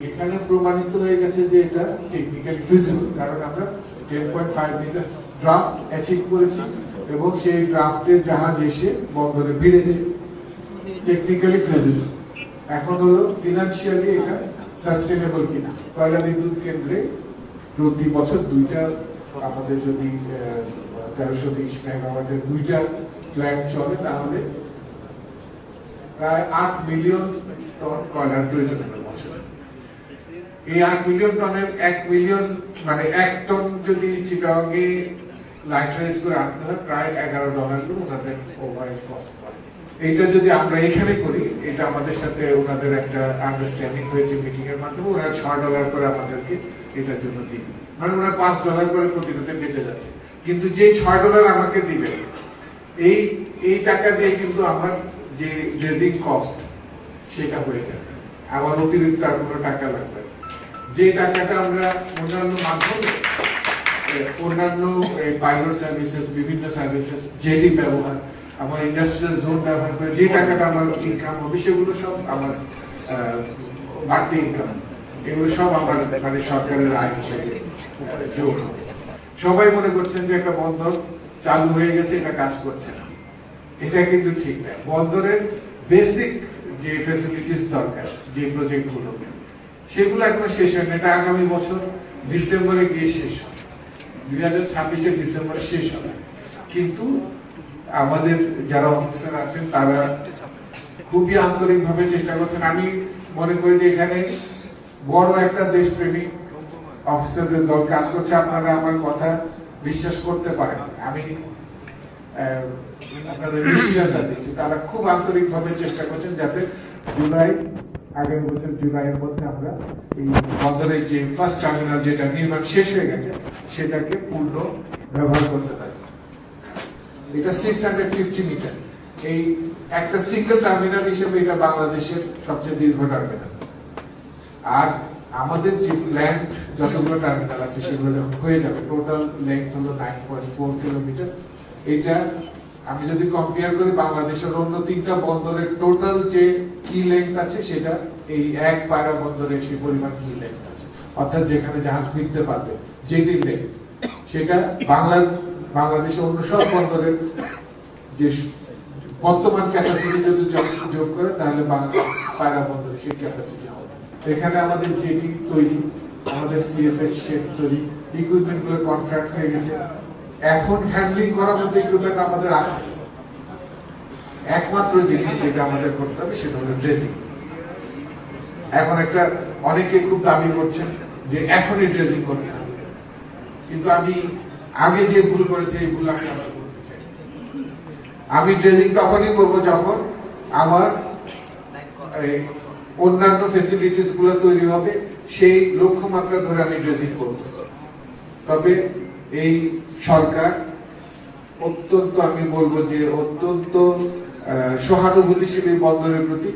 এখানে প্রমাণিত হয়ে গেছে যে এটা টেকনিক্যালি ফিজিবল, কারণ আমরা 10.5 মিটার ড্রাফট অ্যাচিভ করেছি এবং সেই ড্রাফটের জাহাজ এসে বন্দরে ভিড়েছে। Technically feasible. এখন হলো ফিনান্সিয়ালি এটা সাস্টেনেবল কিনা। কয়লা বিদ্যুৎ কেন্দ্রে প্রতি বছর দুইটা, আমাদের যদি 1320 মেগাওয়াটের দুইটা প্ল্যান্ট চলে তাহলে প্রায় 8 মিলিয়ন টন কয়লার প্রয়োজন হবে বছরে। এই 8 মিলিয়ন টনের 1 মিলিয়ন মানে 1 টন যদি চিটাগংয়ে লাইসেন্স করে আনতে হয় প্রায় $11 করে ওনাদের ওভারহেড কস্ট পড়ে। এইটা যদি আমরা এখানে করি, এটা আমাদের সাথে ওনাদের একটা আন্ডারস্ট্যান্ডিং হয়েছে মিটিং এর মাধ্যমে, ওরা $6 করে আমাদেরকে এটার জন্য দিবে, মানে ওরা $5 করে প্রতিটাতে বেঁচে যাচ্ছে। কিন্তু যে $6 আমাকে দিবে এই টাকা দিয়ে কিন্তু আমার যে ড্রেজিং কস্ট সেটা হয়ে যাবে, আমার অতিরিক্ত আর কোনো টাকা লাগবে। যে টাকাটা আমরা অন্যান্য মাধ্যমে অন্যান্য পাইলট সার্ভিসেস, বিভিন্ন সার্ভিসেস, জেডি ব্যবহার, আমার ইন্ডাস্ট্রিয়াল জোন ব্যবহার করে যে টাকাটা আমার ইনকাম হবে সেগুলো সব আমার বাড়তি ইনকাম, এগুলো সব আমার মানে সরকারের আয় হিসেবে যোগ হবে। সবাই মনে করছেন যে একটা বন্দর চালু হয়ে গেছে, এটা কাজ করছে না, এটা কিন্তু ঠিক না। বন্দরের বেসিক যে ফ্যাসিলিটিস দরকার, যে প্রজেক্ট গুলো, সেগুলো এখন শেষ হয় না। এটা আগামী বছর ডিসেম্বরে গিয়ে শেষ হবে, 2026 ডিসেম্বরে শেষ হবে। কিন্তু আমাদের যারা অফিসার আছেন তারা খুবই আন্তরিক ভাবে চেষ্টা করছেন। আমি মনে করি যে এখানে বড় একটা দেশপ্রেমিক অফিসারদের দল কাজ করছে। আপনারা আমার কথা বিশ্বাস করতে পারেন, আমি আপনাদের নিশ্চয়তা দিচ্ছি, তারা খুব আন্তরিক ভাবে চেষ্টা করছেন যাতে আগামী বছর জুলাইয়ের মধ্যে আমরা এই বন্দরের যে ফার্স্ট টার্মিনাল যেটা নির্মাণ শেষ হয়ে গেছে সেটাকে পূর্ণ ব্যবহার করতে পারি। এটা 650 মিটার, এই একটা সিঙ্গেল টার্মিনাল হিসেবে এটা বাংলাদেশের সবচেয়ে দীর্ঘ টার্মিনাল। আর আমাদের যে প্ল্যান্ট যতগুলো টার্মিনাল আছে সেগুলো যখন হয়ে যাবে, টোটাল লেন্থ হলো 9.4 কিলোমিটার। এটা আমি যদি কম্পেয়ার করি বাংলাদেশের অন্য 3টা বন্দরের টোটাল যে কি লেন্থ আছে সেটা এই এক পায়রা বন্দরে সেই পরিমাণ কি লেন্থ আছে, অর্থাৎ যেখানে জাহাজ ভিড়তে পারবে যেটির লেন্থ, সেটা বাংলাদেশের অন্য সব বন্দরের যে বর্তমান ক্যাপাসিটি যদি যোগ করে তাহলে পায়রা বন্দরে সেই ক্যাপাসিটি হবে। এখানে আমাদের জেটি তৈরি, আমাদের সিএফএস শেড তৈরি, ইকুইপমেন্ট গুলো কন্ট্রাক্ট হয়ে গেছে। এখন হ্যান্ডলিং করার মধ্যে ইকুইপমেন্ট আমাদের আছে। একমাত্র জিনিস যেটা আমাদের করতে হবে সেটা হলো ড্রেজিং। এখন একটা অনেকে খুব দাবি করছেন যে এখনই ড্রেজিং করতে হবে, কিন্তু আমি আগে যে ভুল করেছি এই ভুল আমি আবার করতে চাই। আমি ড্রেজিং তখনই করবো যখন আমার অন্যান্য ফেসিলিটিস গুলো তৈরি হবে, সেই লক্ষ্যমাত্রা ধরে আমি ড্রেজিং করব। তবে এই সরকার অত্যন্ত, আমি বলবো যে অত্যন্ত সহানুভূতিশীল বন্দরের প্রতি।